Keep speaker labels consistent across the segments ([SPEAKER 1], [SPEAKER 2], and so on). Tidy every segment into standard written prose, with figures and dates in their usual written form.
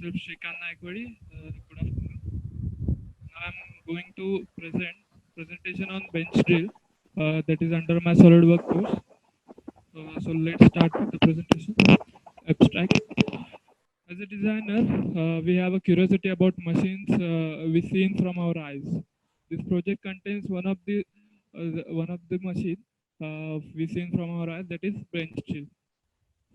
[SPEAKER 1] myself Shrikant Naikwadi. Good afternoon. Now I'm going to present presentation on bench drill that is under my SolidWorks course. So let's start with the presentation. Abstract. As a designer, we have a curiosity about machines we see from our eyes. This project contains one of the machine we see from our eyes, that is bench drill.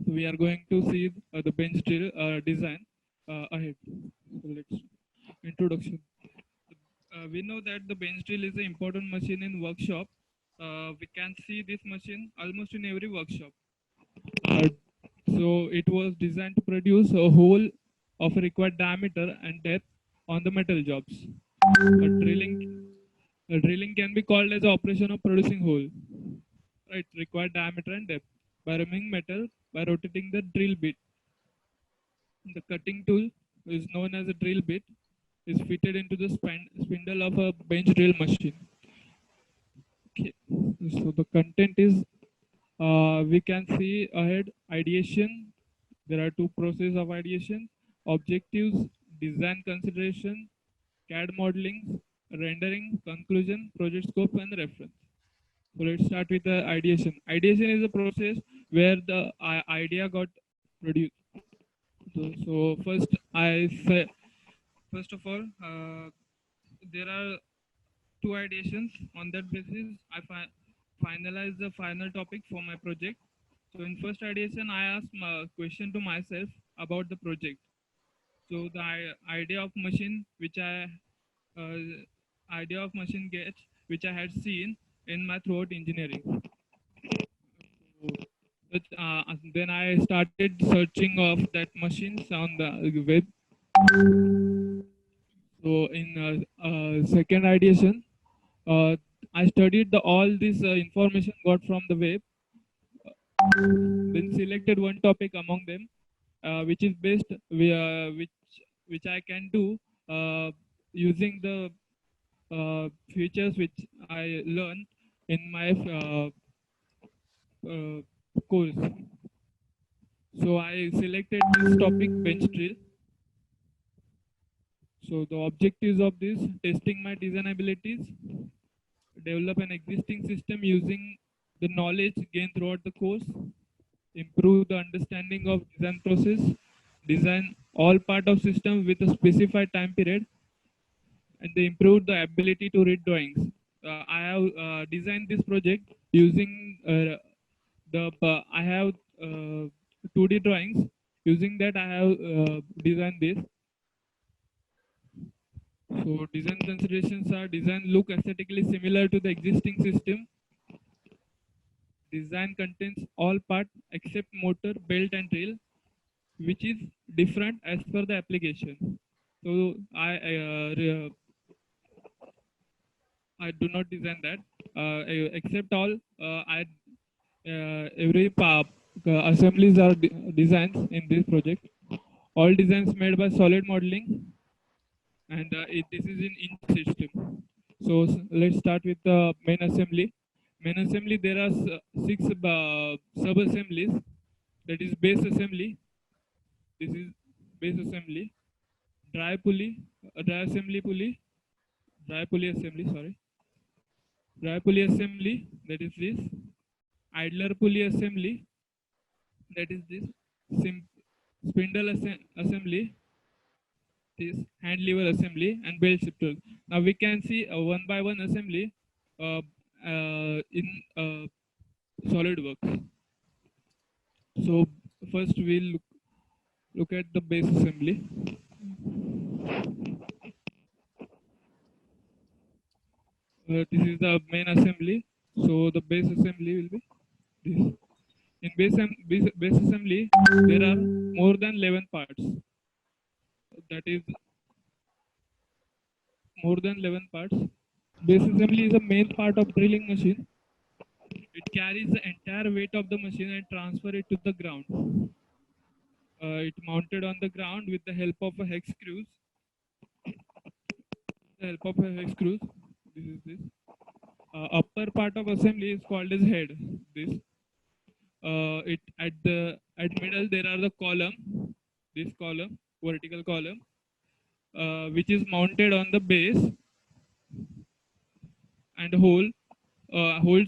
[SPEAKER 1] So we are going to see the bench drill design ahead. So let's introduction. We know that the bench drill is an important machine in workshop. We can see this machine almost in every workshop. Uh, so it was designed to produce a hole of a required diameter and depth on the metal jobs. Drilling can be called as the operation of producing hole, right? Required diameter and depth by removing metal by rotating the drill bit. The cutting tool is known as a drill bit is fitted into the spindle of a bench drill machine. Okay. So the content is we can see ahead ideation. There are two processes of ideation: objectives, design consideration, CAD modeling, rendering, conclusion, project scope, and reference. So let's start with the ideation. Ideation is a process where the idea got produced. So first, I say, first of all, there are two ideations. On that basis, I finalize the final topic for my project. So in first ideation, I asked a question to myself about the project. So the idea of machine which uh, idea of machine gets which I had seen in my throughout engineering. Then I started searching of that machines on the web. So in second ideation, uh, I studied all this information got from the web, then selected one topic among them, which is best, which I can do using the features which I learned in my uh, course. So I selected this topic, bench drill. So the objectives of this: testing my design abilities, develop an existing system using the knowledge gained throughout the course, improve the understanding of design process, design all part of system with a specified time period, and they improve the ability to read drawings. I have designed this project using I have 2D drawings. Using that, I have designed this. So design considerations are: design look aesthetically similar to the existing system. Design contains all parts except motor, belt, and rail, which is different as per the application. So I do not design that. Except all, every assemblies are designs in this project. All designs made by solid modeling, and this is in inch system. So let's start with the main assembly. Main assembly, there are six sub assemblies. That is base assembly. This is base assembly. Dry pulley, dry assembly pulley, dry pulley assembly. Sorry, dry pulley assembly. That is this. Idler pulley assembly. That is this. Spindle assembly. This hand lever assembly and belt shifter. Now we can see a one by one assembly uh, in SolidWorks. So first we'll look at the base assembly. This is the main assembly. So the base assembly will be this. In base assembly, there are more than 11 parts. That is more than 11 parts. Base assembly is the main part of drilling machine. It carries the entire weight of the machine and transfer it to the ground. It mounted on the ground with the help of a hex screws. The help of a hex screws. This is this. Upper part of assembly is called as head. This. It at middle there are the column. This column. vertical column, which is mounted on the base and holds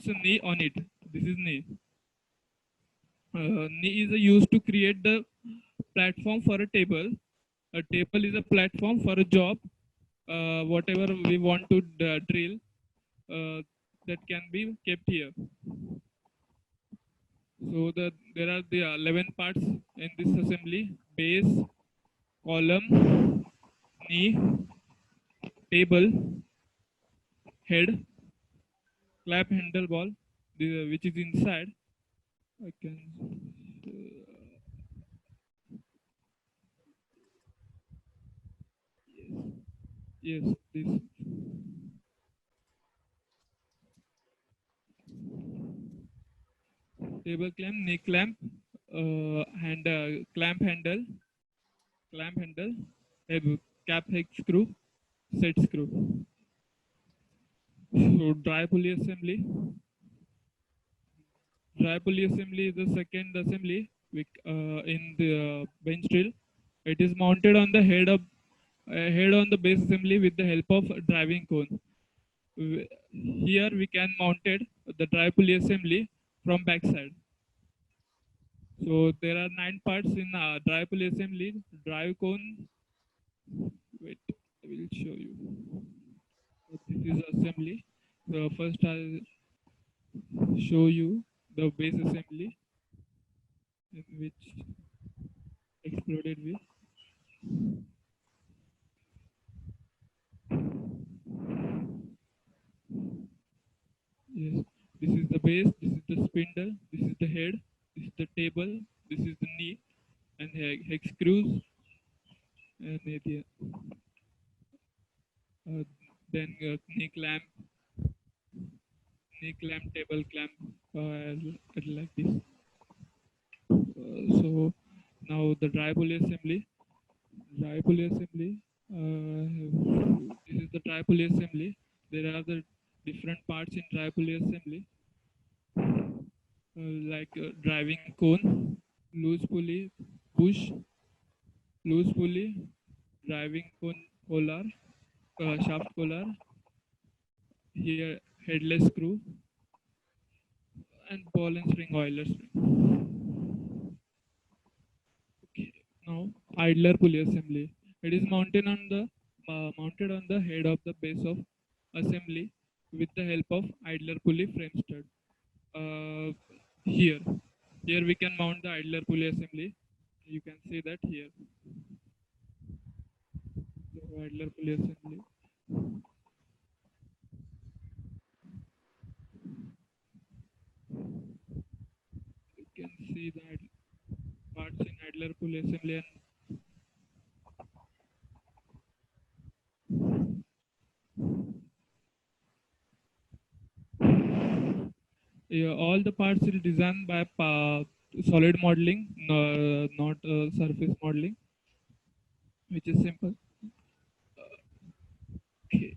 [SPEAKER 1] a knee on it. This is knee. Knee is used to create the platform for a table. A table is a platform for a job. Whatever we want to drill, that can be kept here. So there are the 11 parts in this assembly: base, column, knee, table, head, clap handle ball, which is inside. I can yes, this table clamp, knee clamp, clamp handle, cap hex screw, set screw. So dry pulley assembly. Dry pulley assembly is the second assembly in the bench drill. It is mounted on the head on the base assembly with the help of a driving cone. Here we can mounted the dry pulley assembly from backside. So there are 9 parts in dry pulley assembly. Drive cone. Wait, I will show you. So this is assembly. So first I'll show you the base assembly in which exploded with. Yes, this is the base, this is the spindle, this is the head, this is the table, this is the knee, and hex screws, and then knee clamp, table clamp, like this. So now the dry pulley assembly. Dry pulley assembly. This is the dry pulley assembly. There are the different parts in dry pulley assembly, like driving cone, loose pulley, push, loose pulley, driving cone collar, shaft collar, here headless screw, and ball and string oiler spring. Okay. Now idler pulley assembly. It is mounted on the head of the base of assembly with the help of idler pulley frame stud. Uh, here, here we can mount the idler pulley assembly. You can see that here. The idler pulley assembly. You can see the parts in idler pulley assembly, and yeah, all the parts are designed by solid modeling, not surface modeling, which is simple. Okay.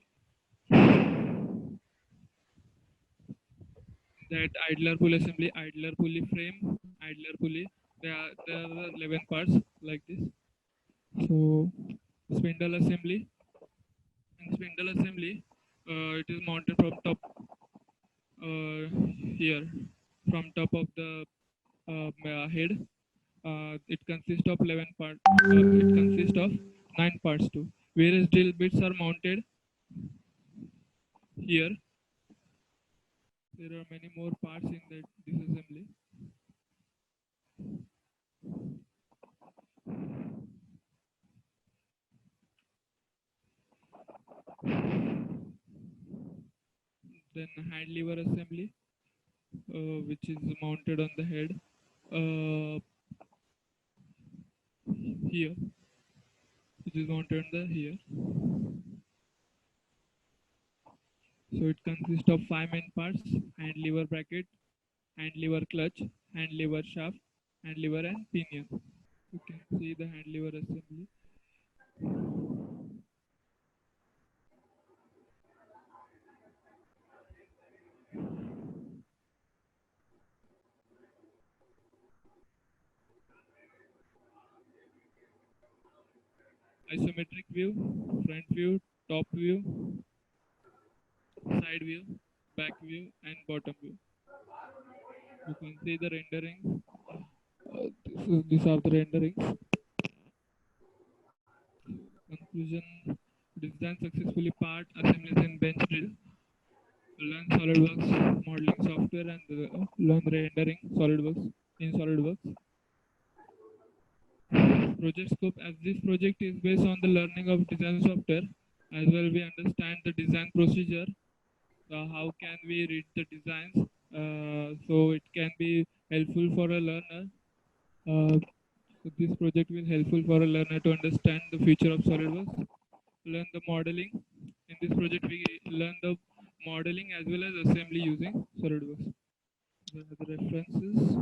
[SPEAKER 1] That idler pulley assembly, idler pulley frame, idler pulley. There are 11 parts like this. So spindle assembly. In spindle assembly, it is mounted from top here, from top of the head. It consists of 11 parts. It consists of 9 parts too. Various drill bits are mounted here. There are many more parts in this assembly. Then hand lever assembly, which is mounted on the head here, which is mounted on the here. So it consists of 5 main parts: hand lever bracket, hand lever clutch, hand lever shaft, hand lever and pinion. You can see the hand lever assembly. isometric view, front view, top view, side view, back view, and bottom view. You can see the rendering. These are the renderings. Conclusion: design successfully part assemblies in bench drill. Learn SolidWorks modeling software and learn rendering SolidWorks in SolidWorks. Project scope: as this project is based on the learning of design software, as well we understand the design procedure. How can we read the designs? So it can be helpful for a learner. So this project will helpful for a learner to understand the future of SolidWorks. Learn the modeling. In this project, we learn the modeling as well as assembly using SolidWorks. The references.